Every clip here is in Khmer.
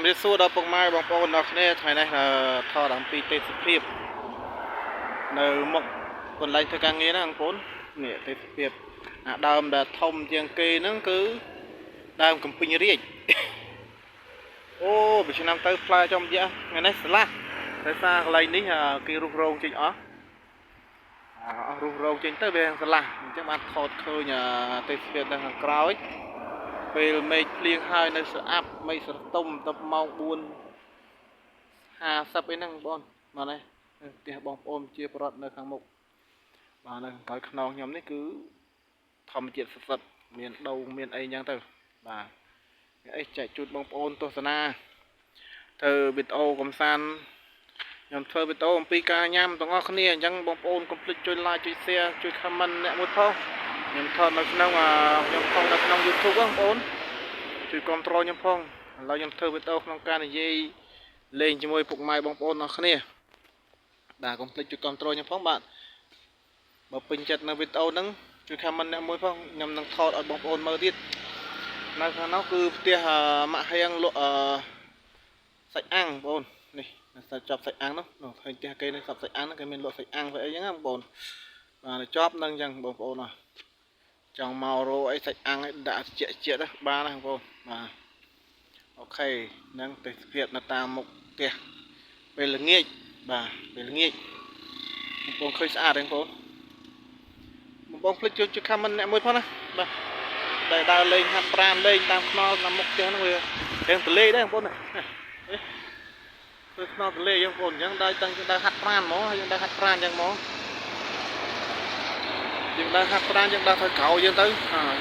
รียนสู้ดาวปงไม้บางปอนดอกเนี่ยไทยนี่ทอดังปีเตสเพียบในหมกคนไรเธอการงี้นะบางปอนเนี่ยเตสเพียบดาวแต่ทอมยังเกนั่งcứดาวกับปิญรีโอ้ไปชนะเตอร์ฟลายจอมเยอะงั้นนี่สละแต่ซาอะไรนี่กี่รูปโรงจริงอ๋อรูปโรงจริงเตอร์เป็นสละจะมาทอดเคยเตสเพียบทางกราวពេលមេឃភ្លៀងហើយនៅស្អាប់មេឃស្រទុំទៅម៉ោង4:50អីហ្នឹងបងបាទនេះផ្ទះបងប្អូនជាប្រវត្តិនៅខាងមុខបាទនៅក្រោយខ្នងខ្ញុំនេះគឺធម្មជាតិសុទ្ធៗមានដូងមានអីចឹងទៅបាទអីចែកជូនបងប្អូនទស្សនាធ្វើវីដេអូកំសាន្តខ្ញុំធ្វើវីដេអូអំពីការញ៉ាំទាំងអស់គ្នាអញ្ចឹងបងប្អូនកុំភ្លេចជួយ like ជួយ share ជួយ comment អ្នកមួយផងខ្ញុំថតនៅក្នុងខ្ញុំថតនៅក្នុង YouTube បងប្អូនជួយគ្រប់គ្រងខ្ញុំផងឥឡូវខ្ញុំធ្វើវីដេអូក្នុងការនិយាយលេងជាមួយពុកម៉ែបងប្អូនអស់គ្នាបាទកុំភ្លេចជួយគ្រប់គ្រងខ្ញុំផងបាទបើពេញចិត្តនៅវីដេអូហ្នឹងជួយ comment អ្នកមួយផងខ្ញុំនឹងថតឲ្យបងប្អូនមើលទៀតនៅខាងនោះគឺផ្ទះម៉ាក់ហៀងលក់សាច់អាំងបងប្អូននេះសាច់ចប់សាច់អាំងនោះឃើញផ្ទះគេនេះសាច់អាំងហ្នឹងគេមានលក់សាច់អាំងទៅអីចឹងបងប្អូនបាទចប់នឹងចឹងបងប្អូនចង់មករោអីសាច់អាំងឲ្យដាក់ជាទៅបានណាបងប្អូនបាទអូខេនឹងទេសភាពនៅតាមមុខផ្ទះពេលល្ងាចបាទពេលល្ងាចបងប្អូនឃើញស្អាតទេបងប្អូនភ្លេចជួយ comment អ្នកមួយផងណាបាទតែដើរលេងហាត់ប្រាណលេងតាមខ្នល់តាមមុខផ្ទះហ្នឹងវាទាំងទលេដែរបងប្អូនណាគឺខ្នល់ទលេយើងបងប្អូនអញ្ចឹងដើរតាំងដើរហាត់ប្រាណហ្មងហើយយើងដើរហាត់ប្រាណអញ្ចឹងហ្មងយើងដើរហាត់ប្រាណយើងដើរទៅក្រោយយើងទៅ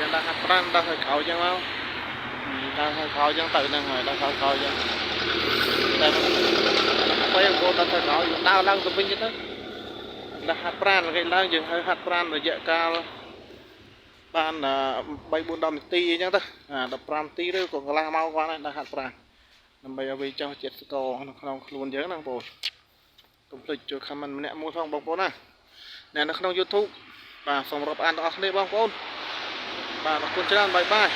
យើងដើរហាត់ប្រាណដើរទៅក្រោយយើងមកដើរទៅក្រោយយើងទៅហ្នឹងហើយដើរទៅក្រោយយើងតែពេលបងប្អូនដើរទៅក្រោយដើរឡើងទៅវិញទៅដើរហាត់ប្រាណគេឡើងយើងហើយហាត់ប្រាណរយៈកាលបាន3-4 នាទីអញ្ចឹងទៅ15 នាទីឬក៏កន្លះម៉ោងគាត់ដែរហាត់ប្រាណដើម្បីឲ្យវាចុះចិត្តស្ករក្នុងខ្លួនយើងហ្នឹងបងប្អូនកុំភ្លេចជួយ comment ម្នាក់មួយផងបងប្អូនណាអ្នកនៅក្នុង YouTube បាទសូមរាប់អានដល់អស់គ្នាបងប្អូនបាទអរគុណច្រើនបាយបាយ